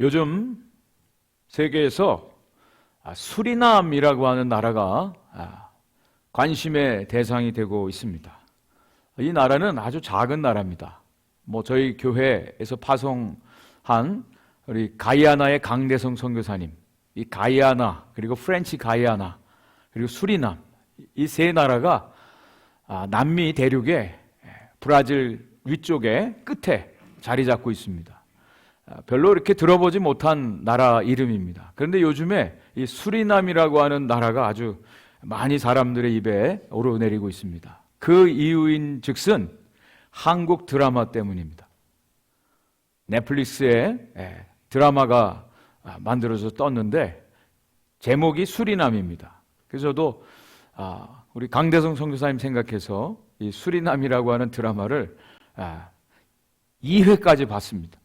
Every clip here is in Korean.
요즘 세계에서 수리남이라고 하는 나라가 관심의 대상이 되고 있습니다. 이 나라는 아주 작은 나라입니다. 저희 교회에서 파송한 우리 가이아나의 강대성 선교사님, 이 가이아나 그리고 프렌치 가이아나 그리고 수리남, 이 세 나라가 남미 대륙의 브라질 위쪽에 끝에 자리 잡고 있습니다. 별로 이렇게 들어보지 못한 나라 이름입니다. 그런데 요즘에 이 수리남이라고 하는 나라가 아주 많이 사람들의 입에 오르내리고 있습니다. 그 이유인 즉슨 한국 드라마 때문입니다. 넷플릭스에 드라마가 만들어져 떴는데 제목이 수리남입니다. 그래서 저도 우리 강대성 선교사님 생각해서 이 수리남이라고 하는 드라마를 2회까지 봤습니다.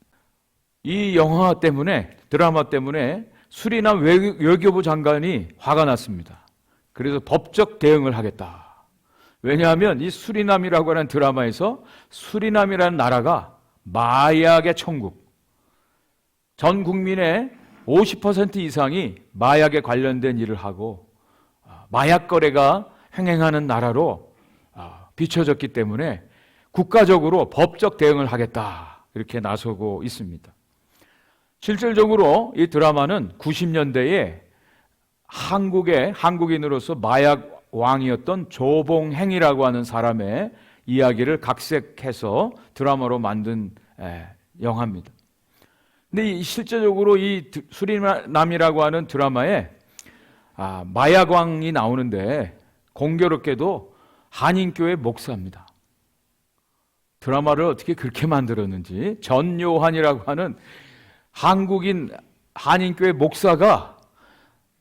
이 영화 때문에, 드라마 때문에 수리남 외교부 장관이 화가 났습니다. 그래서 법적 대응을 하겠다. 왜냐하면 이 수리남이라고 하는 드라마에서 수리남이라는 나라가 마약의 천국, 전 국민의 50% 이상이 마약에 관련된 일을 하고 마약 거래가 횡행하는 나라로 비춰졌기 때문에 국가적으로 법적 대응을 하겠다, 이렇게 나서고 있습니다. 실질적으로 이 드라마는 90년대에 한국인으로서 마약 왕이었던 조봉행이라고 하는 사람의 이야기를 각색해서 드라마로 만든 영화입니다. 근데 실제적으로 이 수리남이라고 하는 드라마에 마약왕이 나오는데 공교롭게도 한인교회 목사입니다. 드라마를 어떻게 그렇게 만들었는지 전요한이라고 하는 한국인 한인교회 목사가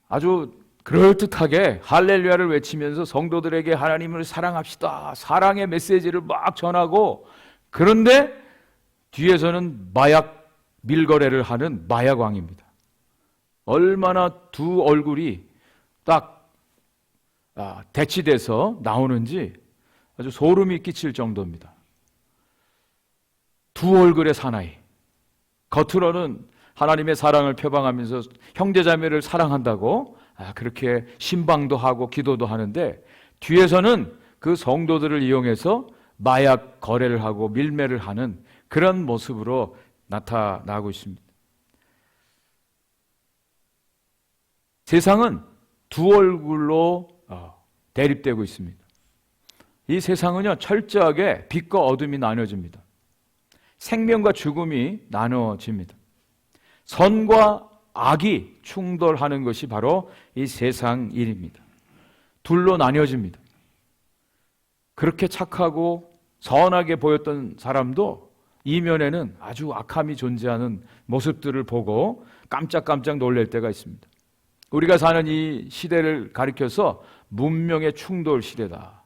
아주 그럴듯하게 할렐루야를 외치면서 성도들에게 하나님을 사랑합시다, 사랑의 메시지를 막 전하고, 그런데 뒤에서는 마약 밀거래를 하는 마약왕입니다. 얼마나 두 얼굴이 딱 대치돼서 나오는지 아주 소름이 끼칠 정도입니다. 두 얼굴의 사나이. 겉으로는 하나님의 사랑을 표방하면서 형제자매를 사랑한다고 그렇게 신방도 하고 기도도 하는데, 뒤에서는 그 성도들을 이용해서 마약 거래를 하고 밀매를 하는 그런 모습으로 나타나고 있습니다. 세상은 두 얼굴로 대립되고 있습니다. 이 세상은요, 철저하게 빛과 어둠이 나눠집니다. 생명과 죽음이 나눠집니다. 선과 악이 충돌하는 것이 바로 이 세상 일입니다. 둘로 나뉘어집니다. 그렇게 착하고 선하게 보였던 사람도 이면에는 아주 악함이 존재하는 모습들을 보고 깜짝깜짝 놀랄 때가 있습니다. 우리가 사는 이 시대를 가리켜서 문명의 충돌 시대다,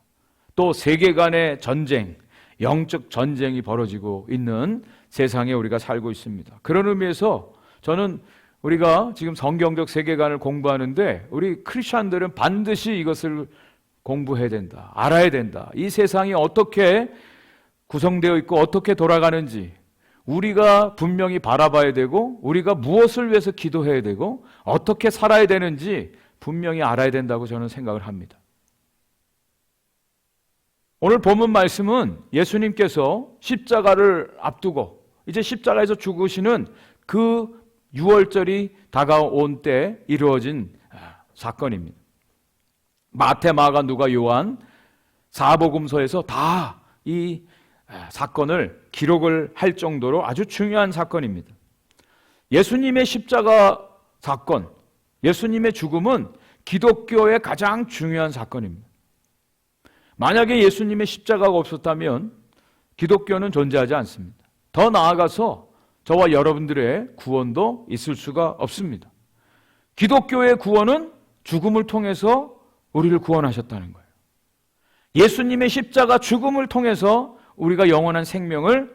또 세계 간의 전쟁, 영적 전쟁이 벌어지고 있는 세상에 우리가 살고 있습니다. 그런 의미에서 저는 우리가 지금 성경적 세계관을 공부하는데 우리 크리스천들은 반드시 이것을 공부해야 된다, 알아야 된다. 이 세상이 어떻게 구성되어 있고 어떻게 돌아가는지 우리가 분명히 바라봐야 되고, 우리가 무엇을 위해서 기도해야 되고 어떻게 살아야 되는지 분명히 알아야 된다고 저는 생각을 합니다. 오늘 본문 말씀은 예수님께서 십자가를 앞두고 이제 십자가에서 죽으시는 그 유월절이 다가온 때 이루어진 사건입니다. 마태, 마가, 누가, 요한 사복음서에서 다 이 사건을 기록을 할 정도로 아주 중요한 사건입니다. 예수님의 십자가 사건, 예수님의 죽음은 기독교의 가장 중요한 사건입니다. 만약에 예수님의 십자가가 없었다면 기독교는 존재하지 않습니다. 더 나아가서 저와 여러분들의 구원도 있을 수가 없습니다. 기독교의 구원은 죽음을 통해서 우리를 구원하셨다는 거예요. 예수님의 십자가 죽음을 통해서 우리가 영원한 생명을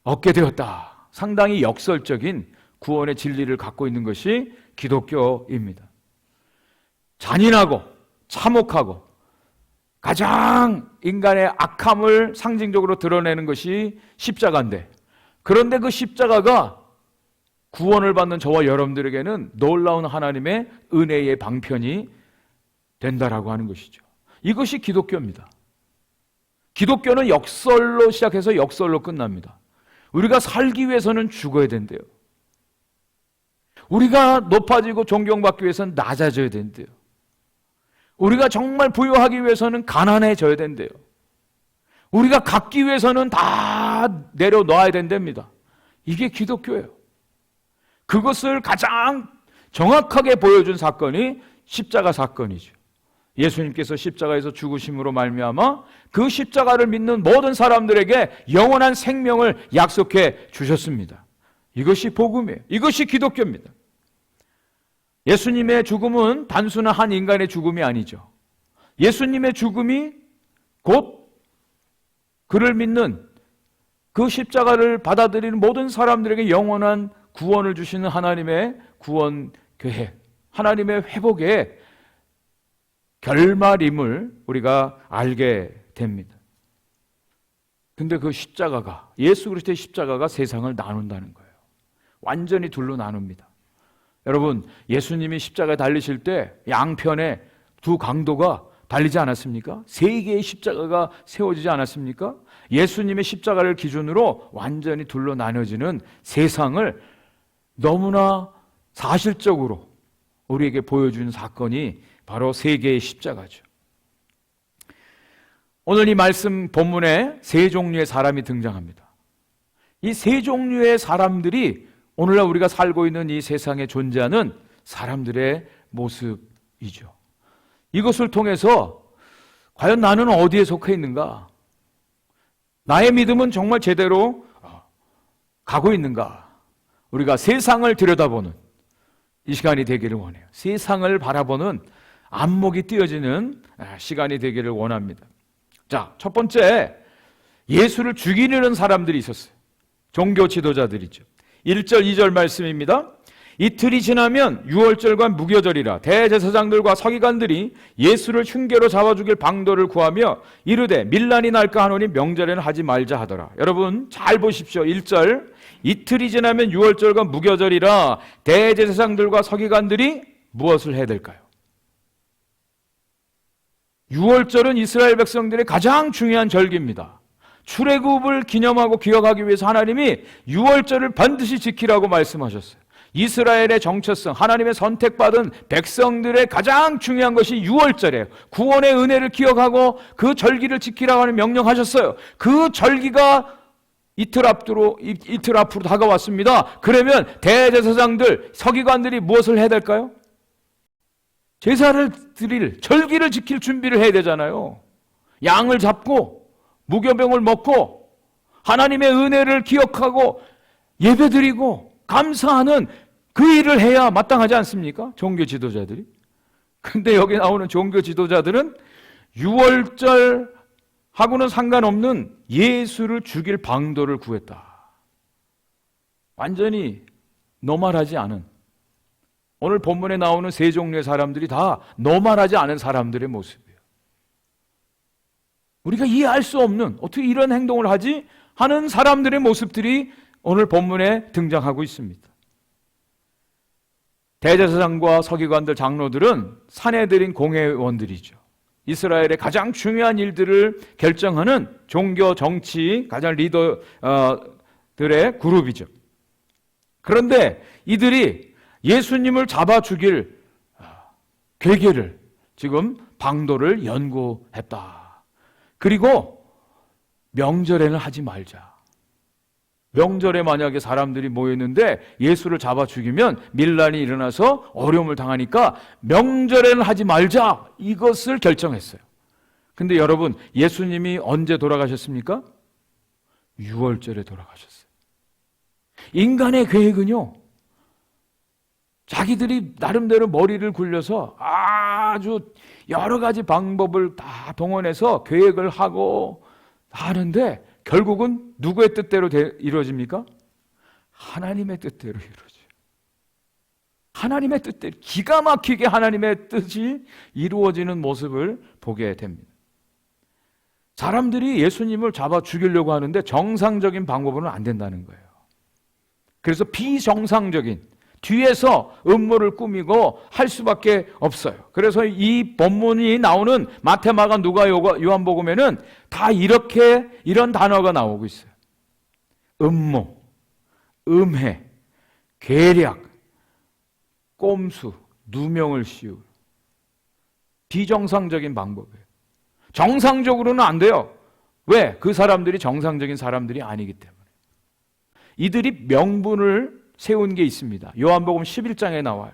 얻게 되었다. 상당히 역설적인 구원의 진리를 갖고 있는 것이 기독교입니다. 잔인하고 참혹하고 가장 인간의 악함을 상징적으로 드러내는 것이 십자가인데, 그런데 그 십자가가 구원을 받는 저와 여러분들에게는 놀라운 하나님의 은혜의 방편이 된다라고 하는 것이죠. 이것이 기독교입니다. 기독교는 역설로 시작해서 역설로 끝납니다. 우리가 살기 위해서는 죽어야 된대요. 우리가 높아지고 존경받기 위해서는 낮아져야 된대요. 우리가 정말 부유하기 위해서는 가난해져야 된대요. 우리가 갖기 위해서는 다 내려놔야 된답니다. 이게 기독교예요. 그것을 가장 정확하게 보여준 사건이 십자가 사건이죠. 예수님께서 십자가에서 죽으심으로 말미암아 그 십자가를 믿는 모든 사람들에게 영원한 생명을 약속해 주셨습니다. 이것이 복음이에요. 이것이 기독교입니다. 예수님의 죽음은 단순한 한 인간의 죽음이 아니죠. 예수님의 죽음이 곧 그를 믿는 그 십자가를 받아들이는 모든 사람들에게 영원한 구원을 주시는 하나님의 구원 계획, 하나님의 회복의 결말임을 우리가 알게 됩니다. 근데 그 십자가가, 예수 그리스도의 십자가가 세상을 나눈다는 거예요. 완전히 둘로 나눕니다. 여러분, 예수님이 십자가에 달리실 때 양편에 두 강도가 달리지 않았습니까? 세 개의 십자가가 세워지지 않았습니까? 예수님의 십자가를 기준으로 완전히 둘로 나눠지는 세상을 너무나 사실적으로 우리에게 보여주는 사건이 바로 세 개의 십자가죠. 오늘 이 말씀 본문에 세 종류의 사람이 등장합니다. 이 세 종류의 사람들이 오늘날 우리가 살고 있는 이 세상에 존재하는 사람들의 모습이죠. 이것을 통해서 과연 나는 어디에 속해 있는가? 나의 믿음은 정말 제대로 가고 있는가? 우리가 세상을 들여다보는 이 시간이 되기를 원해요. 세상을 바라보는 안목이 띄어지는 시간이 되기를 원합니다. 자, 첫 번째, 예수를 죽이려는 사람들이 있었어요. 종교 지도자들이죠. 1절, 2절 말씀입니다. 이틀이 지나면 유월절과 무교절이라 대제사장들과 서기관들이 예수를 흉계로 잡아 죽일 방도를 구하며 이르되 밀란이 날까 하노니 명절에는 하지 말자 하더라. 여러분 잘 보십시오. 1절, 이틀이 지나면 유월절과 무교절이라 대제사장들과 서기관들이 무엇을 해야 될까요? 유월절은 이스라엘 백성들의 가장 중요한 절기입니다. 출애굽을 기념하고 기억하기 위해서 하나님이 유월절을 반드시 지키라고 말씀하셨어요. 이스라엘의 정체성, 하나님의 선택받은 백성들의 가장 중요한 것이 유월절이에요. 구원의 은혜를 기억하고 그 절기를 지키라고 하는 명령하셨어요. 그 절기가 이틀 앞으로 다가왔습니다. 그러면 대제사장들, 서기관들이 무엇을 해야 될까요? 제사를 드릴, 절기를 지킬 준비를 해야 되잖아요. 양을 잡고 무교병을 먹고 하나님의 은혜를 기억하고 예배드리고 감사하는 그 일을 해야 마땅하지 않습니까? 종교 지도자들이. 근데 여기 나오는 종교 지도자들은 유월절하고는 상관없는 예수를 죽일 방도를 구했다. 완전히 노말하지 않은, 오늘 본문에 나오는 세 종류의 사람들이 다 노말하지 않은 사람들의 모습이에요. 우리가 이해할 수 없는, 어떻게 이런 행동을 하지? 하는 사람들의 모습들이 오늘 본문에 등장하고 있습니다. 대제사장과 서기관들, 장로들은 사내들인 공회원들이죠. 이스라엘의 가장 중요한 일들을 결정하는 종교, 정치, 가장 리더들의 그룹이죠. 그런데 이들이 예수님을 잡아 죽일 괴계를, 지금 방도를 연구했다. 그리고 명절에는 하지 말자. 명절에 만약에 사람들이 모였는데 예수를 잡아 죽이면 밀란이 일어나서 어려움을 당하니까 명절에는 하지 말자, 이것을 결정했어요. 근데 여러분, 예수님이 언제 돌아가셨습니까? 유월절에 돌아가셨어요. 인간의 계획은요, 자기들이 나름대로 머리를 굴려서 아주 여러 가지 방법을 다 동원해서 계획을 하고 하는데 결국은 누구의 뜻대로 이루어집니까? 하나님의 뜻대로 이루어져요. 하나님의 뜻대로, 기가 막히게 하나님의 뜻이 이루어지는 모습을 보게 됩니다. 사람들이 예수님을 잡아 죽이려고 하는데 정상적인 방법으로는 안 된다는 거예요. 그래서 비정상적인 뒤에서 음모를 꾸미고 할 수밖에 없어요. 그래서 이 본문이 나오는 마태, 마가, 누가, 요한복음에는 다 이런 단어가 나오고 있어요. 음모, 음해, 계략, 꼼수, 누명을 씌울 비정상적인 방법이에요. 정상적으로는 안 돼요. 왜? 그 사람들이 정상적인 사람들이 아니기 때문에. 이들이 명분을 세운 게 있습니다. 요한복음 11장에 나와요.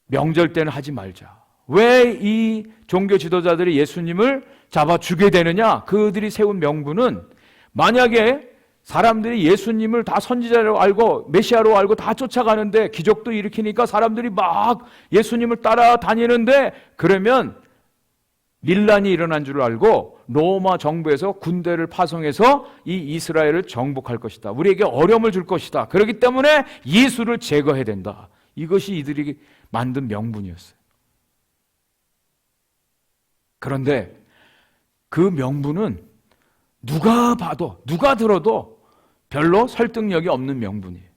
명절 때는 하지 말자. 왜 이 종교 지도자들이 예수님을 잡아 죽게 되느냐? 그들이 세운 명분은 만약에 사람들이 예수님을 다 선지자로 알고 메시아로 알고 다 쫓아가는데 기적도 일으키니까 사람들이 막 예수님을 따라다니는데 그러면 밀란이 일어난 줄 알고 로마 정부에서 군대를 파송해서 이 이스라엘을 정복할 것이다. 우리에게 어려움을 줄 것이다. 그렇기 때문에 예수를 제거해야 된다. 이것이 이들이 만든 명분이었어요. 그런데 그 명분은 누가 봐도 누가 들어도 별로 설득력이 없는 명분이에요.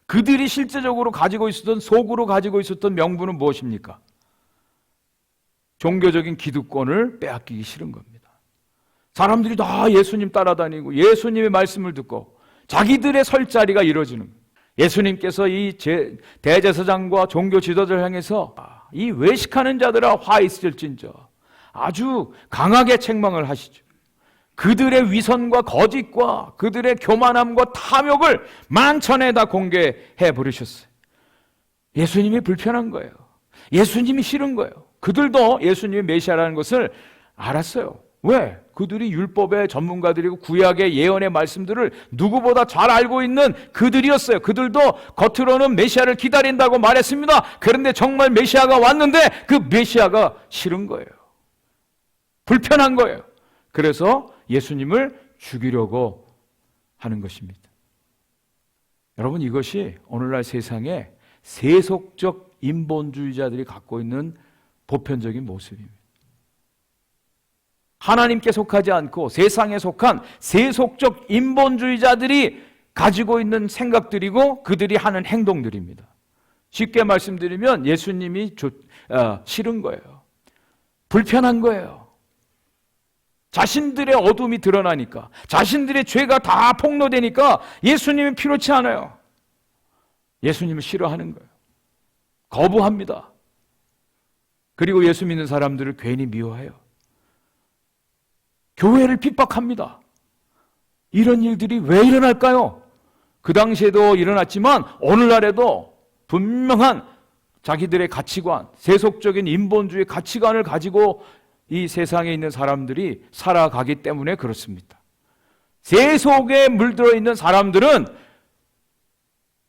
그들이 실제적으로 가지고 있었던 속으로 가지고 있었던 명분은 무엇입니까? 종교적인 기득권을 빼앗기기 싫은 겁니다. 사람들이 다 예수님 따라다니고 예수님의 말씀을 듣고 자기들의 설 자리가 이루어지는 거예요. 예수님께서 이 대제사장과 종교 지도자를 향해서 이 외식하는 자들아 화 있을진저 아주 강하게 책망을 하시죠. 그들의 위선과 거짓과 그들의 교만함과 탐욕을 만천에 다 공개해 버리셨어요. 예수님이 불편한 거예요. 예수님이 싫은 거예요. 그들도 예수님이 메시아라는 것을 알았어요. 왜? 그들이 율법의 전문가들이고 구약의 예언의 말씀들을 누구보다 잘 알고 있는 그들이었어요. 그들도 겉으로는 메시아를 기다린다고 말했습니다. 그런데 정말 메시아가 왔는데 그 메시아가 싫은 거예요. 불편한 거예요. 그래서 예수님을 죽이려고 하는 것입니다. 여러분, 이것이 오늘날 세상에 세속적 인본주의자들이 갖고 있는 보편적인 모습입니다. 하나님께 속하지 않고 세상에 속한 세속적 인본주의자들이 가지고 있는 생각들이고 그들이 하는 행동들입니다. 쉽게 말씀드리면 예수님이 싫은 거예요. 불편한 거예요. 자신들의 어둠이 드러나니까, 자신들의 죄가 다 폭로되니까 예수님이 필요치 않아요. 예수님을 싫어하는 거예요. 거부합니다. 그리고 예수 믿는 사람들을 괜히 미워해요. 교회를 핍박합니다. 이런 일들이 왜 일어날까요? 그 당시에도 일어났지만 오늘날에도 분명한 자기들의 가치관, 세속적인 인본주의 가치관을 가지고 이 세상에 있는 사람들이 살아가기 때문에 그렇습니다. 세속에 물들어 있는 사람들은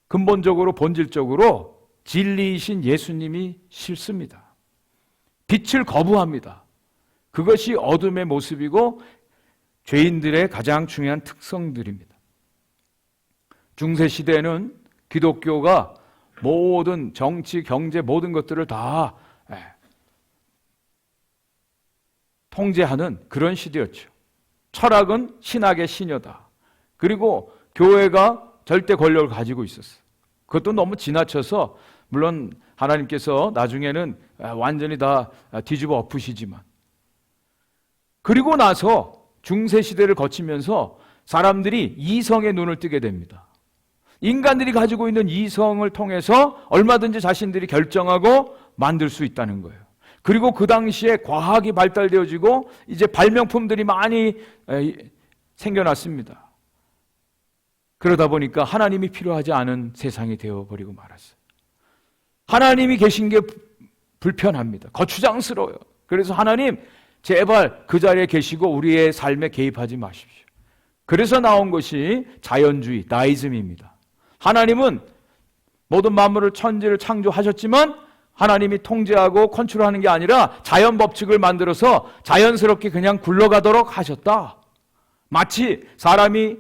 근본적으로 본질적으로 진리이신 예수님이 싫습니다. 빛을 거부합니다. 그것이 어둠의 모습이고 죄인들의 가장 중요한 특성들입니다. 중세시대에는 기독교가 모든 정치, 경제 모든 것들을 다 통제하는 그런 시대였죠. 철학은 신학의 신여다. 그리고 교회가 절대 권력을 가지고 있었어요. 그것도 너무 지나쳐서 물론 하나님께서 나중에는 완전히 다 뒤집어 엎으시지만 그리고 나서 중세시대를 거치면서 사람들이 이성의 눈을 뜨게 됩니다. 인간들이 가지고 있는 이성을 통해서 얼마든지 자신들이 결정하고 만들 수 있다는 거예요. 그리고 그 당시에 과학이 발달되어지고 이제 발명품들이 많이 생겨났습니다. 그러다 보니까 하나님이 필요하지 않은 세상이 되어버리고 말았어요. 하나님이 계신 게 불편합니다. 거추장스러워요. 그래서 하나님 제발 그 자리에 계시고 우리의 삶에 개입하지 마십시오. 그래서 나온 것이 자연주의, 나이즘입니다. 하나님은 모든 만물을 천지를 창조하셨지만 하나님이 통제하고 컨트롤하는 게 아니라 자연 법칙을 만들어서 자연스럽게 그냥 굴러가도록 하셨다. 마치 사람이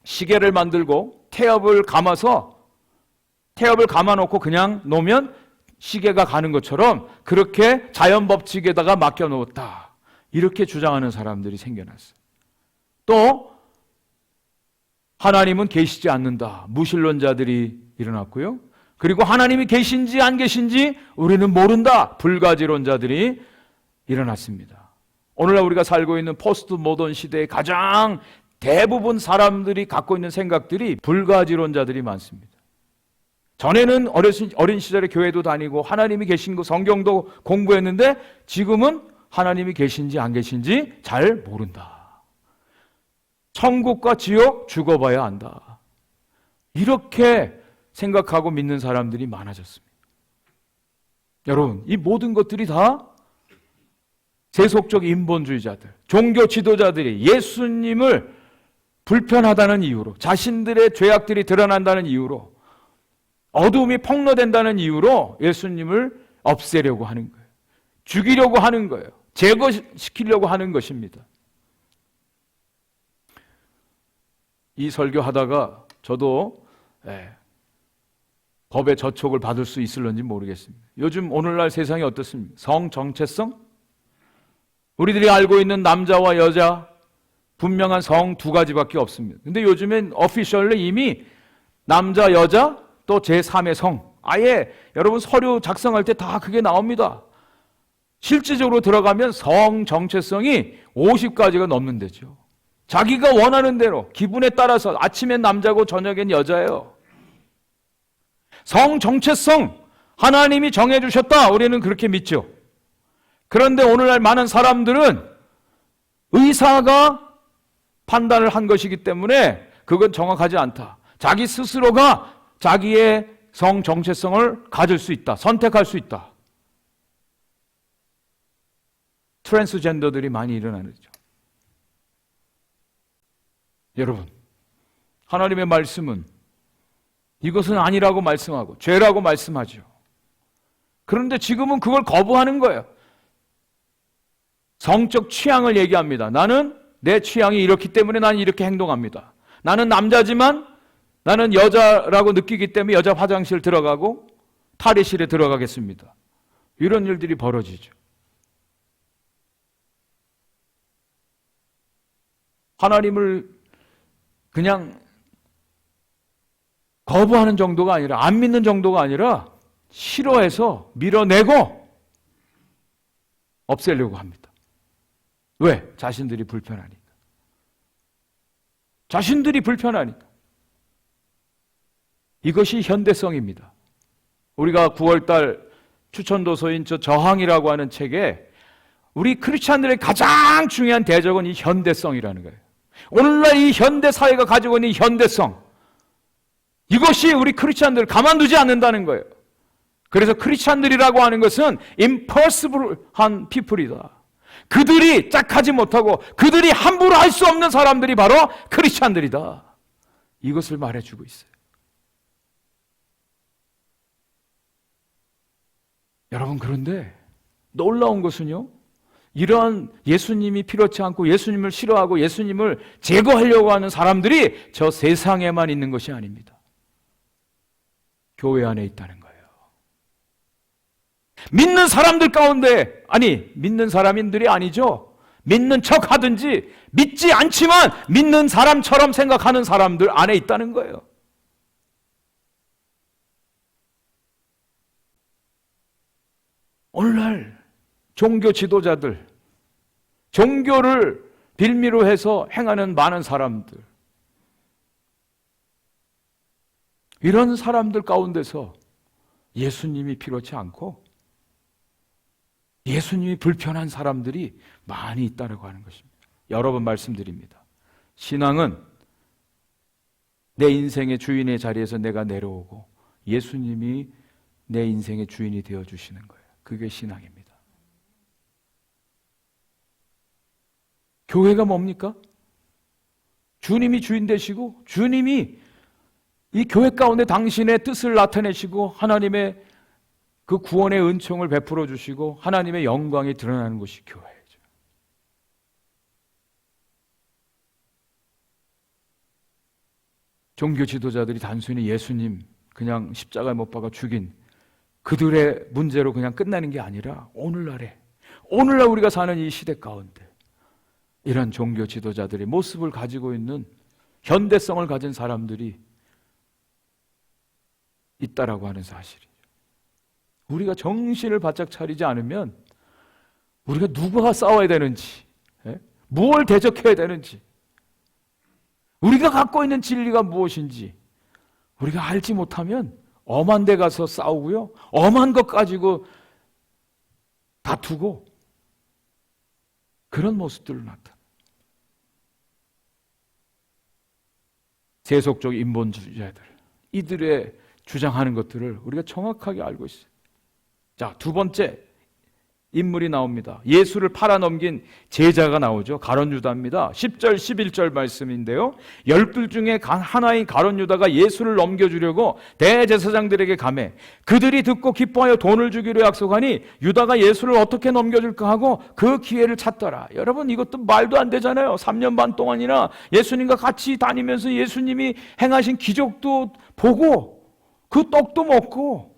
시계를 만들고 태엽을 감아놓고 그냥 놓으면 시계가 가는 것처럼 그렇게 자연 법칙에다가 맡겨놓았다. 이렇게 주장하는 사람들이 생겨났어요. 또 하나님은 계시지 않는다. 무신론자들이 일어났고요. 그리고 하나님이 계신지 안 계신지 우리는 모른다. 불가지론자들이 일어났습니다. 오늘날 우리가 살고 있는 포스트 모던 시대의 가장 대부분 사람들이 갖고 있는 생각들이 불가지론자들이 많습니다. 전에는 어린 시절에 교회도 다니고 하나님이 계신 거 성경도 공부했는데 지금은 하나님이 계신지 안 계신지 잘 모른다. 천국과 지옥 죽어봐야 안다. 이렇게 생각하고 믿는 사람들이 많아졌습니다. 여러분, 이 모든 것들이 다 세속적 인본주의자들, 종교 지도자들이 예수님을 불편하다는 이유로, 자신들의 죄악들이 드러난다는 이유로, 어두움이 폭로된다는 이유로 예수님을 없애려고 하는 거예요. 죽이려고 하는 거예요. 제거시키려고 하는 것입니다. 이 설교하다가 저도 법의 저촉을 받을 수 있을런지 모르겠습니다. 요즘 오늘날 세상이 어떻습니까? 성 정체성? 우리들이 알고 있는 남자와 여자 분명한 성 두 가지밖에 없습니다. 근데 요즘엔 오피셜로 이미 남자, 여자 또 제3의 성, 아예 여러분 서류 작성할 때 다 그게 나옵니다. 실질적으로 들어가면 성 정체성이 50가지가 넘는데죠. 자기가 원하는 대로 기분에 따라서 아침엔 남자고 저녁엔 여자예요. 성 정체성 하나님이 정해주셨다. 우리는 그렇게 믿죠. 그런데 오늘날 많은 사람들은 의사가 판단을 한 것이기 때문에 그건 정확하지 않다. 자기 스스로가 자기의 성 정체성을 가질 수 있다. 선택할 수 있다. 트랜스젠더들이 많이 일어나는 거죠. 여러분, 하나님의 말씀은 이것은 아니라고 말씀하고 죄라고 말씀하죠. 그런데 지금은 그걸 거부하는 거예요. 성적 취향을 얘기합니다. 나는 내 취향이 이렇기 때문에 나는 이렇게 행동합니다. 나는 남자지만 나는 여자라고 느끼기 때문에 여자 화장실 들어가고 탈의실에 들어가겠습니다. 이런 일들이 벌어지죠. 하나님을 그냥 거부하는 정도가 아니라, 안 믿는 정도가 아니라 싫어해서 밀어내고 없애려고 합니다. 왜? 자신들이 불편하니까. 자신들이 불편하니까. 이것이 현대성입니다. 우리가 9월달 추천도서인 저항이라고 하는 책에 우리 크리스찬들의 가장 중요한 대적은 이 현대성이라는 거예요. 오늘날 이 현대 사회가 가지고 있는 이 현대성, 이것이 우리 크리스찬들을 가만두지 않는다는 거예요. 그래서 크리스찬들이라고 하는 것은 impossible한 people이다. 그들이 짝하지 못하고 그들이 함부로 할 수 없는 사람들이 바로 크리스찬들이다. 이것을 말해주고 있어요. 여러분, 그런데 놀라운 것은요, 이러한 예수님이 필요치 않고 예수님을 싫어하고 예수님을 제거하려고 하는 사람들이 저 세상에만 있는 것이 아닙니다. 교회 안에 있다는 거예요. 믿는 사람들 가운데, 아니 믿는 사람인들이 아니죠. 믿는 척 하든지 믿지 않지만 믿는 사람처럼 생각하는 사람들 안에 있다는 거예요. 오늘날 종교 지도자들, 종교를 빌미로 해서 행하는 많은 사람들, 이런 사람들 가운데서 예수님이 필요치 않고 예수님이 불편한 사람들이 많이 있다고 하는 것입니다. 여러 번 말씀드립니다. 신앙은 내 인생의 주인의 자리에서 내가 내려오고 예수님이 내 인생의 주인이 되어주시는 거예요. 그게 신앙입니다. 교회가 뭡니까? 주님이 주인 되시고 주님이 이 교회 가운데 당신의 뜻을 나타내시고 하나님의 그 구원의 은총을 베풀어 주시고 하나님의 영광이 드러나는 것이 교회죠. 종교 지도자들이 단순히 예수님 그냥 십자가에 못 박아 죽인 그들의 문제로 그냥 끝나는 게 아니라 오늘날 우리가 사는 이 시대 가운데 이런 종교 지도자들의 모습을 가지고 있는 현대성을 가진 사람들이 있다라고 하는 사실이죠. 우리가 정신을 바짝 차리지 않으면 우리가 누구와 싸워야 되는지, 무엇을 대적해야 되는지, 우리가 갖고 있는 진리가 무엇인지 우리가 알지 못하면 엄한 데 가서 싸우고요, 엄한 것 가지고 다투고 그런 모습들을 나타나. 세속적 인본주의자들, 이들의 주장하는 것들을 우리가 정확하게 알고 있어요. 자, 두 번째 인물이 나옵니다. 예수를 팔아넘긴 제자가 나오죠. 가룟 유다입니다. 10절 11절 말씀인데요, 12 중에 하나인 가룟 유다가 예수를 넘겨주려고 대제사장들에게 가매 그들이 듣고 기뻐하여 돈을 주기로 약속하니 유다가 예수를 어떻게 넘겨줄까 하고 그 기회를 찾더라. 여러분, 이것도 말도 안 되잖아요. 3년 반 동안이나 예수님과 같이 다니면서 예수님이 행하신 기적도 보고 그 떡도 먹고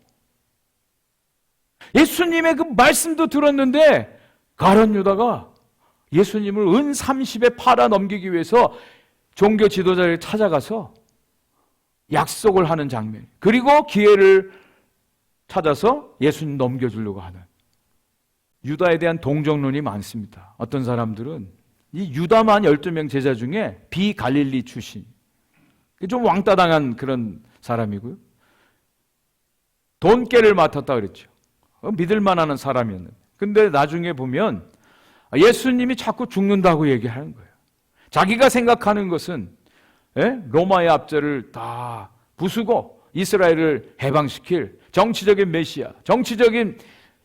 예수님의 그 말씀도 들었는데 가룟 유다가 예수님을 은 30에 팔아 넘기기 위해서 종교 지도자를 찾아가서 약속을 하는 장면, 그리고 기회를 찾아서 예수님 넘겨주려고 하는, 유다에 대한 동정론이 많습니다. 어떤 사람들은 이 유다만 12명 제자 중에 비갈릴리 출신, 좀 왕따당한 그런 사람이고요, 돈깨를 맡았다 그랬죠. 믿을만한 사람이었는데, 근데 나중에 보면 예수님이 자꾸 죽는다고 얘기하는 거예요. 자기가 생각하는 것은 로마의 압제를 다 부수고 이스라엘을 해방시킬 정치적인 메시아, 정치적인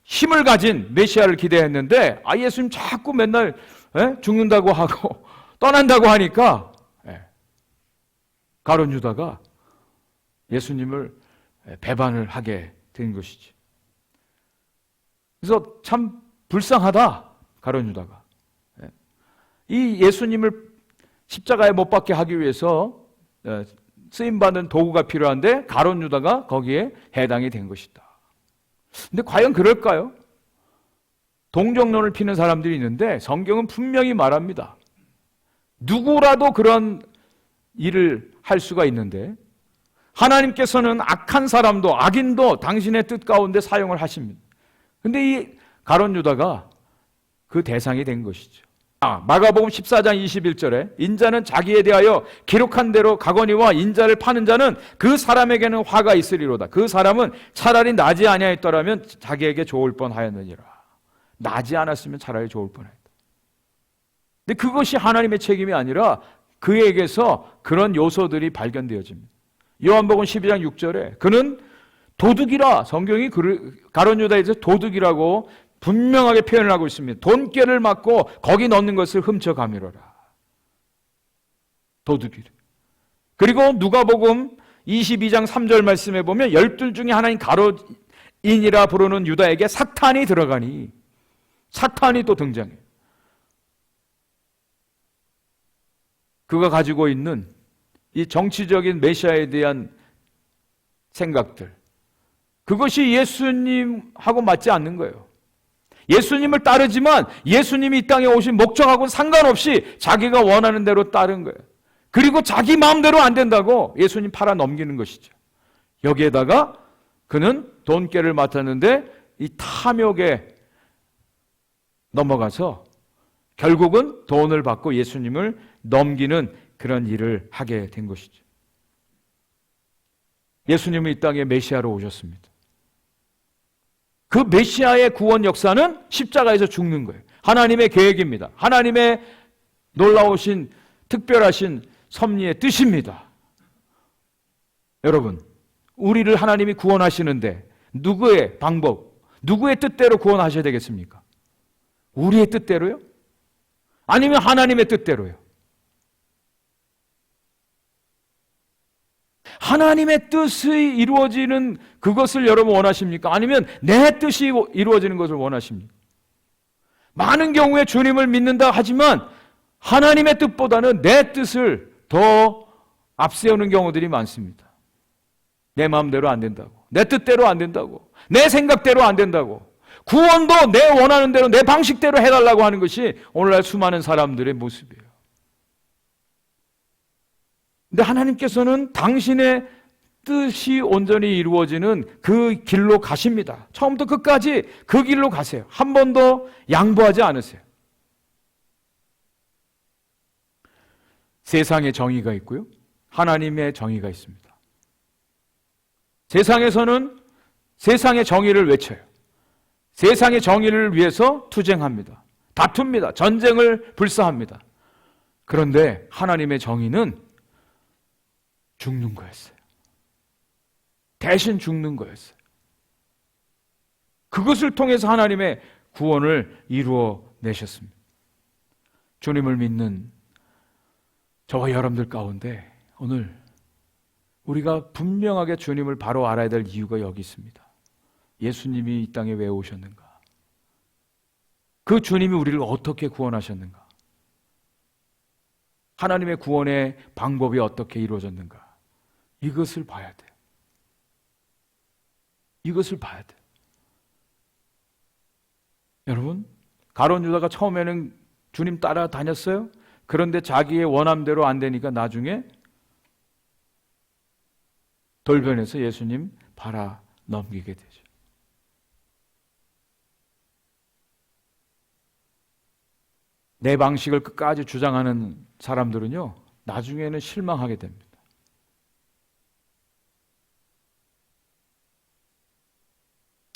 힘을 가진 메시아를 기대했는데 예수님 자꾸 맨날 죽는다고 하고 떠난다고 하니까 가룟 유다가 예수님을 배반을 하게 된 것이지. 그래서 참 불쌍하다, 가룟 유다가. 이 예수님을 십자가에 못 박게 하기 위해서 쓰임받는 도구가 필요한데 가룟 유다가 거기에 해당이 된 것이다. 근데 과연 그럴까요? 동정론을 피는 사람들이 있는데 성경은 분명히 말합니다. 누구라도 그런 일을 할 수가 있는데 하나님께서는 악한 사람도 악인도 당신의 뜻 가운데 사용을 하십니다. 근데 이 가룟 유다가 그 대상이 된 것이죠. 마가복음 14장 21절에 인자는 자기에 대하여 기록한 대로 가거니와 인자를 파는 자는 그 사람에게는 화가 있으리로다. 그 사람은 차라리 나지 아니하였더라면 자기에게 좋을 뻔하였느니라. 나지 않았으면 차라리 좋을 뻔했다. 근데 그것이 하나님의 책임이 아니라 그에게서 그런 요소들이 발견되어집니다. 요한복음 12장 6절에 그는 도둑이라, 성경이 가룟 유다에서 도둑이라고 분명하게 표현을 하고 있습니다. 돈깨를 맞고 거기 넣는 것을 훔쳐가미로라. 도둑이래. 그리고 누가복음 22장 3절 말씀에 보면 12 중에 하나인 가룟인이라 부르는 유다에게 사탄이 들어가니, 사탄이 또 등장해요. 그가 가지고 있는 이 정치적인 메시아에 대한 생각들, 그것이 예수님하고 맞지 않는 거예요. 예수님을 따르지만 예수님이 이 땅에 오신 목적하고는 상관없이 자기가 원하는 대로 따른 거예요. 그리고 자기 마음대로 안 된다고 예수님 팔아 넘기는 것이죠. 여기에다가 그는 돈깨를 맡았는데 이 탐욕에 넘어가서 결국은 돈을 받고 예수님을 넘기는 그런 일을 하게 된 것이죠. 예수님은 이 땅에 메시아로 오셨습니다. 그 메시아의 구원 역사는 십자가에서 죽는 거예요. 하나님의 계획입니다. 하나님의 놀라우신 특별하신 섭리의 뜻입니다. 여러분, 우리를 하나님이 구원하시는데 누구의 방법, 누구의 뜻대로 구원하셔야 되겠습니까? 우리의 뜻대로요? 아니면 하나님의 뜻대로요? 하나님의 뜻이 이루어지는 그것을 여러분 원하십니까? 아니면 내 뜻이 이루어지는 것을 원하십니까? 많은 경우에 주님을 믿는다 하지만 하나님의 뜻보다는 내 뜻을 더 앞세우는 경우들이 많습니다. 내 마음대로 안 된다고, 내 뜻대로 안 된다고, 내 생각대로 안 된다고, 구원도 내 원하는 대로 내 방식대로 해달라고 하는 것이 오늘날 수많은 사람들의 모습이에요. 근데 하나님께서는 당신의 뜻이 온전히 이루어지는 그 길로 가십니다. 처음부터 끝까지 그 길로 가세요. 한 번도 양보하지 않으세요. 세상의 정의가 있고요, 하나님의 정의가 있습니다. 세상에서는 세상의 정의를 외쳐요. 세상의 정의를 위해서 투쟁합니다. 다툽니다. 전쟁을 불사합니다. 그런데 하나님의 정의는 죽는 거였어요. 대신 죽는 거였어요. 그것을 통해서 하나님의 구원을 이루어 내셨습니다. 주님을 믿는 저와 여러분들 가운데 오늘 우리가 분명하게 주님을 바로 알아야 될 이유가 여기 있습니다. 예수님이 이 땅에 왜 오셨는가? 그 주님이 우리를 어떻게 구원하셨는가? 하나님의 구원의 방법이 어떻게 이루어졌는가? 이것을 봐야 돼요. 이것을 봐야 돼요. 여러분, 가룟 유다가 처음에는 주님 따라다녔어요. 그런데 자기의 원함대로 안 되니까 나중에 돌변해서 예수님 팔아 넘기게 되죠. 내 방식을 끝까지 주장하는 사람들은요, 나중에는 실망하게 됩니다.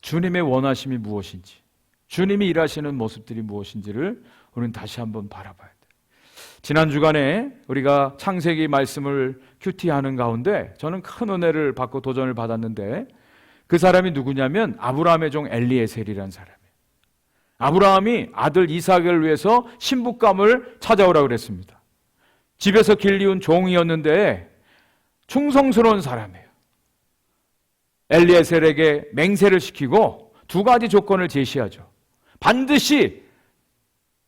주님의 원하심이 무엇인지, 주님이 일하시는 모습들이 무엇인지를 우리는 다시 한번 바라봐야 돼요. 지난 주간에 우리가 창세기 말씀을 큐티하는 가운데 저는 큰 은혜를 받고 도전을 받았는데, 그 사람이 누구냐면 아브라함의 종 엘리에셀이라는 사람이에요. 아브라함이 아들 이삭을 위해서 신부감을 찾아오라고 그랬습니다. 집에서 길리운 종이었는데 충성스러운 사람이에요. 엘리에셀에게 맹세를 시키고 두 가지 조건을 제시하죠. 반드시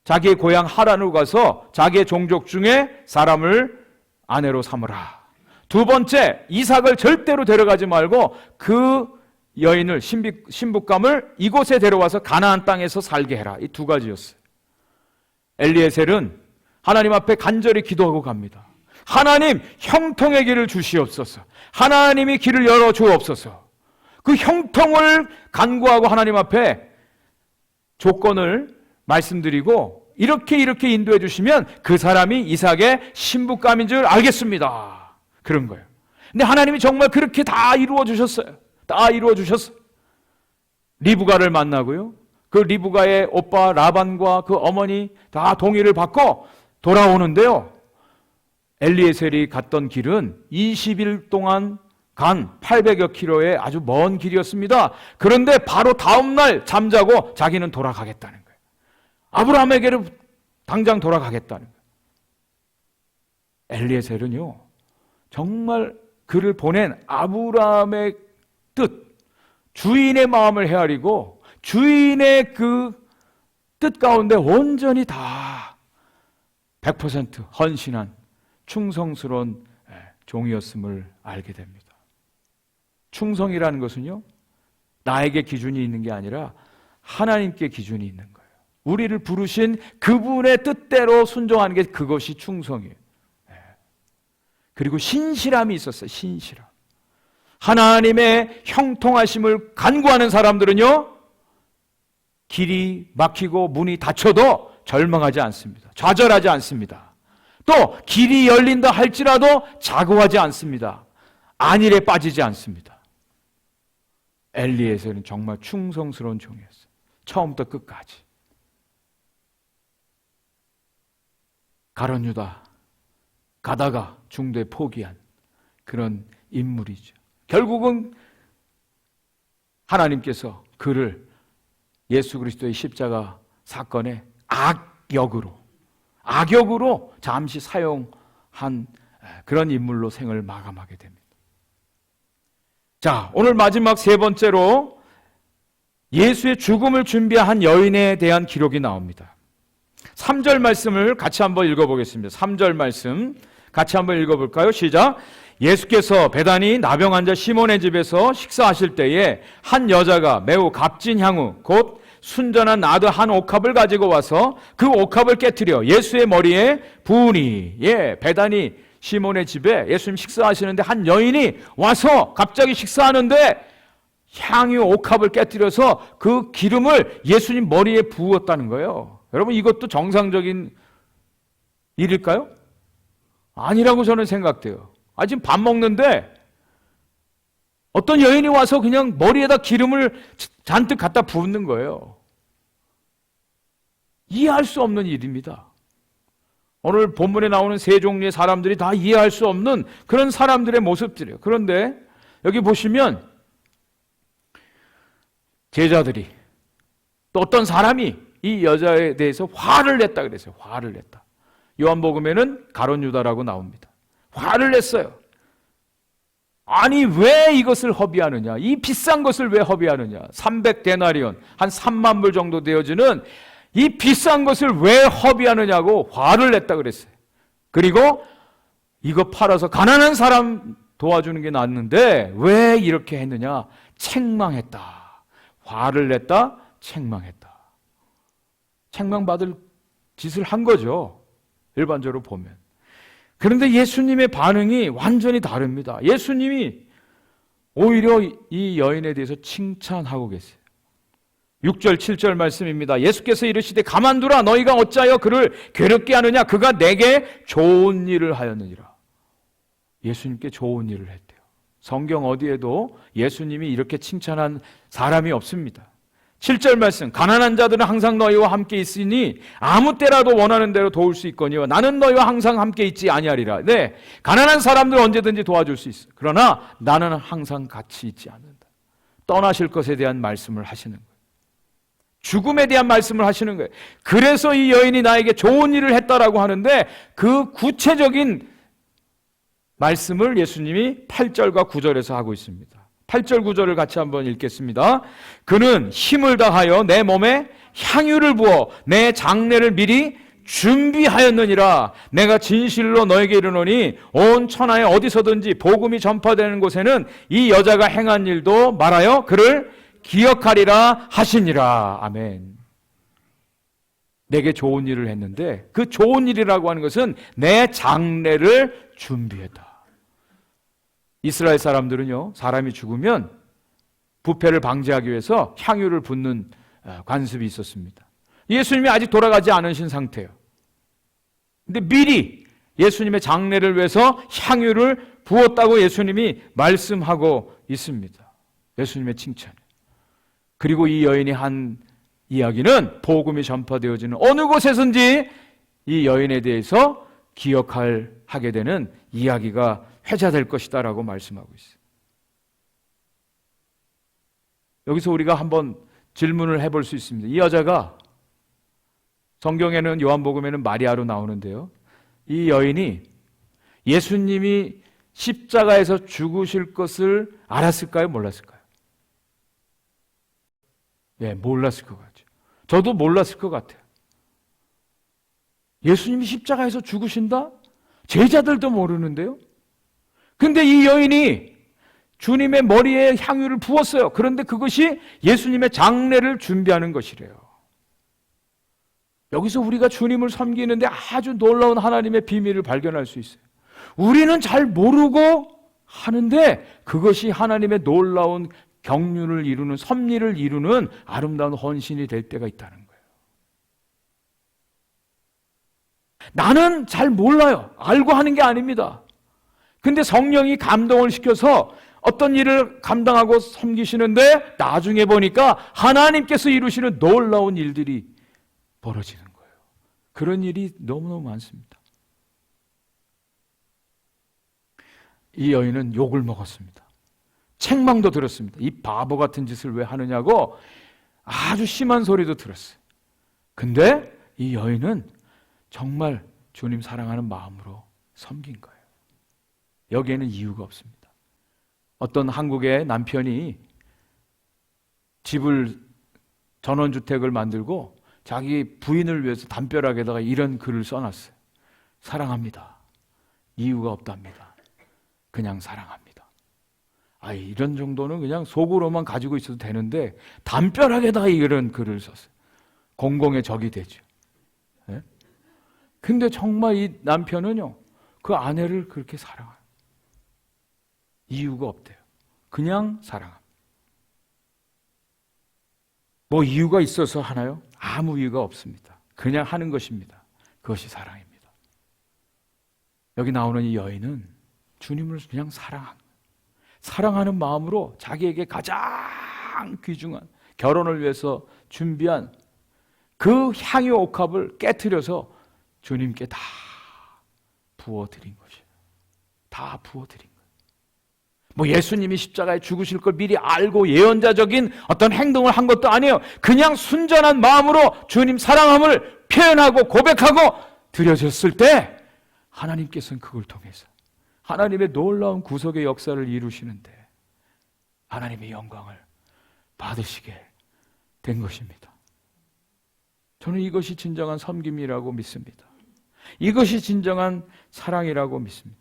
자기의 고향 하란으로 가서 자기의 종족 중에 사람을 아내로 삼으라. 두 번째, 이삭을 절대로 데려가지 말고 그 여인을, 신부감을 이곳에 데려와서 가나안 땅에서 살게 해라. 이 두 가지였어요. 엘리에셀은 하나님 앞에 간절히 기도하고 갑니다. 하나님, 형통의 길을 주시옵소서. 하나님이 길을 열어주옵소서. 그 형통을 간구하고 하나님 앞에 조건을 말씀드리고 이렇게 인도해 주시면 그 사람이 이삭의 신부감인 줄 알겠습니다. 그런 거예요. 근데 하나님이 정말 그렇게 다 이루어 주셨어요. 다 이루어 주셨어요. 리브가를 만나고요, 그 리브가의 오빠 라반과 그 어머니 다 동의를 받고 돌아오는데요, 엘리에셀이 갔던 길은 20일 동안 간 800여 킬로의 아주 먼 길이었습니다. 그런데 바로 다음날 잠자고 자기는 돌아가겠다는 거예요. 아브라함에게로 당장 돌아가겠다는 거예요. 엘리에셀은요, 정말 그를 보낸 아브라함의 뜻, 주인의 마음을 헤아리고 주인의 그 뜻 가운데 온전히 다 100% 헌신한 충성스러운 종이었음을 알게 됩니다. 충성이라는 것은요, 나에게 기준이 있는 게 아니라 하나님께 기준이 있는 거예요. 우리를 부르신 그분의 뜻대로 순종하는 게 그것이 충성이에요. 그리고 신실함이 있었어요. 신실함. 하나님의 형통하심을 간구하는 사람들은요, 길이 막히고 문이 닫혀도 절망하지 않습니다. 좌절하지 않습니다. 또 길이 열린다 할지라도 자고하지 않습니다. 안일에 빠지지 않습니다. 엘리에셀은 정말 충성스러운 종이었어요. 처음부터 끝까지. 가룟 유다 가다가 중도에 포기한 그런 인물이죠. 결국은 하나님께서 그를 예수 그리스도의 십자가 사건의 악역으로 잠시 사용한 그런 인물로 생을 마감하게 됩니다. 자, 오늘 마지막 세 번째로 예수의 죽음을 준비한 여인에 대한 기록이 나옵니다. 3절 말씀을 같이 한번 읽어보겠습니다. 3절 말씀 같이 한번 읽어볼까요? 시작. 예수께서 베다니 나병 환자 시몬의 집에서 식사하실 때에 한 여자가 매우 값진 향후 곧 순전한 나드 한 옥합을 가지고 와서 그 옥합을 깨트려 예수의 머리에 부으니, 베다니 시몬의 집에 예수님 식사하시는데 한 여인이 와서 갑자기 식사하는데 향유 옥합을 깨뜨려서 그 기름을 예수님 머리에 부었다는 거예요. 여러분, 이것도 정상적인 일일까요? 아니라고 저는 생각돼요. 지금 밥 먹는데 어떤 여인이 와서 그냥 머리에다 기름을 잔뜩 갖다 붓는 거예요. 이해할 수 없는 일입니다. 오늘 본문에 나오는 세 종류의 사람들이 다 이해할 수 없는 그런 사람들의 모습들이에요. 그런데 여기 보시면 제자들이 또 어떤 사람이 이 여자에 대해서 화를 냈다 그랬어요. 화를 냈다. 요한복음에는 가룟 유다라고 나옵니다. 화를 냈어요. 아니, 왜 이것을 허비하느냐? 이 비싼 것을 왜 허비하느냐? 300데나리온, 한 3만 불 정도 되어지는 이 비싼 것을 왜 허비하느냐고 화를 냈다 그랬어요. 그리고 이거 팔아서 가난한 사람 도와주는 게 낫는데 왜 이렇게 했느냐? 책망했다. 화를 냈다, 책망했다. 책망받을 짓을 한 거죠. 일반적으로 보면. 그런데 예수님의 반응이 완전히 다릅니다. 예수님이 오히려 이 여인에 대해서 칭찬하고 계세요. 6절, 7절 말씀입니다. 예수께서 이르시되 가만두라. 너희가 어찌하여 그를 괴롭게 하느냐? 그가 내게 좋은 일을 하였느니라. 예수님께 좋은 일을 했대요. 성경 어디에도 예수님이 이렇게 칭찬한 사람이 없습니다. 7절 말씀, 가난한 자들은 항상 너희와 함께 있으니 아무 때라도 원하는 대로 도울 수 있거니와 나는 너희와 항상 함께 있지 아니하리라. 네, 가난한 사람들 언제든지 도와줄 수 있어. 그러나 나는 항상 같이 있지 않는다. 떠나실 것에 대한 말씀을 하시는 거예요. 죽음에 대한 말씀을 하시는 거예요. 그래서 이 여인이 나에게 좋은 일을 했다라고 하는데 그 구체적인 말씀을 예수님이 8절과 9절에서 하고 있습니다. 8절 9절을 같이 한번 읽겠습니다. 그는 힘을 다하여 내 몸에 향유를 부어 내 장례를 미리 준비하였느니라. 내가 진실로 너에게 이르노니 온 천하에 어디서든지 복음이 전파되는 곳에는 이 여자가 행한 일도 말하여 그를 기억하리라 하시니라. 아멘. 내게 좋은 일을 했는데 그 좋은 일이라고 하는 것은 내 장례를 준비했다. 이스라엘 사람들은요, 사람이 죽으면 부패를 방지하기 위해서 향유를 붓는 관습이 있었습니다. 예수님이 아직 돌아가지 않으신 상태예요. 근데 미리 예수님의 장례를 위해서 향유를 부었다고 예수님이 말씀하고 있습니다. 예수님의 칭찬. 그리고 이 여인이 한 이야기는 복음이 전파되어지는 어느 곳에선지 이 여인에 대해서 하게 되는 이야기가 회자될 것이다 라고 말씀하고 있어요. 여기서 우리가 한번 질문을 해볼 수 있습니다. 이 여자가 성경에는 요한복음에는 마리아로 나오는데요. 이 여인이 예수님이 십자가에서 죽으실 것을 알았을까요? 몰랐을까요? 네, 몰랐을 것 같아요. 저도 몰랐을 것 같아요. 예수님이 십자가에서 죽으신다? 제자들도 모르는데요. 근데 이 여인이 주님의 머리에 향유를 부었어요. 그런데 그것이 예수님의 장례를 준비하는 것이래요. 여기서 우리가 주님을 섬기는데 아주 놀라운 하나님의 비밀을 발견할 수 있어요. 우리는 잘 모르고 하는데 그것이 하나님의 놀라운 경륜을 이루는, 섭리를 이루는 아름다운 헌신이 될 때가 있다는 거예요. 나는 잘 몰라요. 알고 하는 게 아닙니다. 근데 성령이 감동을 시켜서 어떤 일을 감당하고 섬기시는데 나중에 보니까 하나님께서 이루시는 놀라운 일들이 벌어지는 거예요. 그런 일이 너무너무 많습니다. 이 여인은 욕을 먹었습니다. 책망도 들었습니다. 이 바보 같은 짓을 왜 하느냐고 아주 심한 소리도 들었어요. 근데 이 여인은 정말 주님 사랑하는 마음으로 섬긴 거예요. 여기에는 이유가 없습니다. 어떤 한국의 남편이 전원주택을 만들고 자기 부인을 위해서 담벼락에다가 이런 글을 써놨어요. 사랑합니다. 이유가 없답니다. 그냥 사랑합니다. 이런 정도는 그냥 속으로만 가지고 있어도 되는데 담벼락에다가 이런 글을 썼어요. 공공의 적이 되죠. 네? 근데 정말 이 남편은요, 그 아내를 그렇게 사랑해요. 이유가 없대요. 그냥 사랑합니다. 뭐 이유가 있어서 하나요? 아무 이유가 없습니다. 그냥 하는 것입니다. 그것이 사랑입니다. 여기 나오는 이 여인은 주님을 그냥 사랑하는 마음으로 자기에게 가장 귀중한 결혼을 위해서 준비한 그 향유 옥합을 깨트려서 주님께 다 부어드린 것이에요. 다 부어드린 거예요. 뭐 예수님이 십자가에 죽으실 걸 미리 알고 예언자적인 어떤 행동을 한 것도 아니에요. 그냥 순전한 마음으로 주님 사랑함을 표현하고 고백하고 드려졌을 때 하나님께서는 그걸 통해서 하나님의 놀라운 구속의 역사를 이루시는데 하나님의 영광을 받으시게 된 것입니다. 저는 이것이 진정한 섬김이라고 믿습니다. 이것이 진정한 사랑이라고 믿습니다.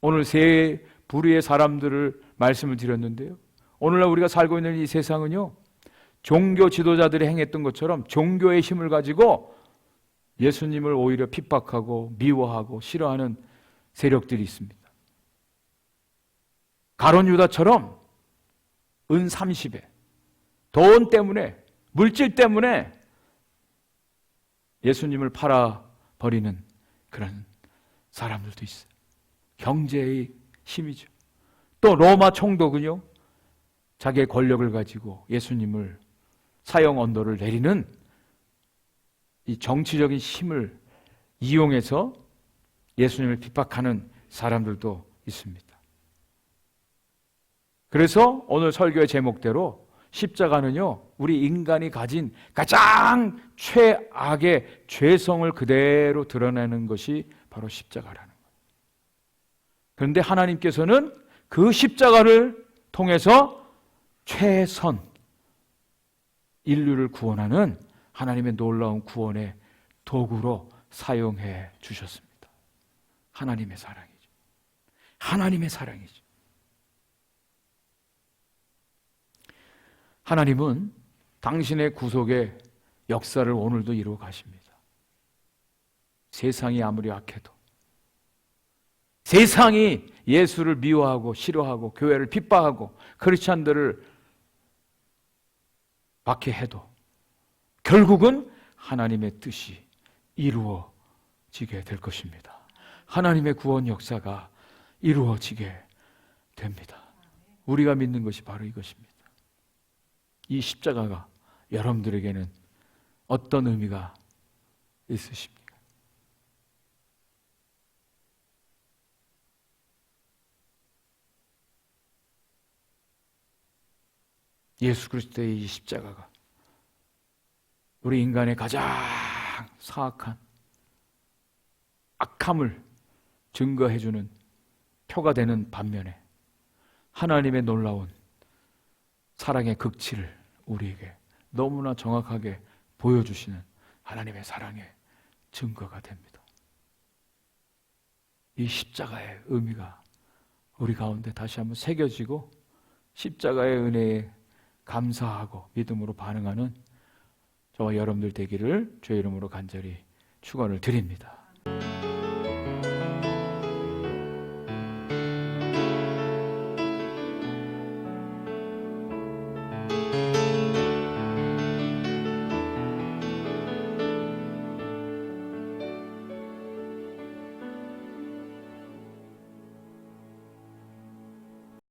오늘 세 부류의 사람들을 말씀을 드렸는데요. 오늘날 우리가 살고 있는 이 세상은요, 종교 지도자들이 행했던 것처럼 종교의 힘을 가지고 예수님을 오히려 핍박하고 미워하고 싫어하는 세력들이 있습니다. 가룟 유다처럼 은 30에 돈 때문에, 물질 때문에 예수님을 팔아버리는 그런 사람들도 있어요. 경제의 힘이죠. 또 로마 총독은요, 자기의 권력을 가지고 예수님을 사형 언도를 내리는 이 정치적인 힘을 이용해서 예수님을 핍박하는 사람들도 있습니다. 그래서 오늘 설교의 제목대로 십자가는요, 우리 인간이 가진 가장 최악의 죄성을 그대로 드러내는 것이 바로 십자가라는 거예요. 그런데 하나님께서는 그 십자가를 통해서 최선, 인류를 구원하는 하나님의 놀라운 구원의 도구로 사용해 주셨습니다. 하나님의 사랑이죠. 하나님의 사랑이죠. 하나님은 당신의 구속의 역사를 오늘도 이루어 가십니다. 세상이 아무리 악해도, 세상이 예수를 미워하고 싫어하고 교회를 핍박하고 크리스찬들을 박해해도 결국은 하나님의 뜻이 이루어지게 될 것입니다. 하나님의 구원 역사가 이루어지게 됩니다. 우리가 믿는 것이 바로 이것입니다. 이 십자가가 여러분들에게는 어떤 의미가 있으십니까? 예수 그리스도의 이 십자가가 우리 인간의 가장 사악한 악함을 증거해주는 표가 되는 반면에 하나님의 놀라운 사랑의 극치를 우리에게 너무나 정확하게 보여주시는 하나님의 사랑의 증거가 됩니다. 이 십자가의 의미가 우리 가운데 다시 한번 새겨지고 십자가의 은혜에 감사하고 믿음으로 반응하는 저와 여러분들 되기를 주의 이름으로 간절히 축원을 드립니다.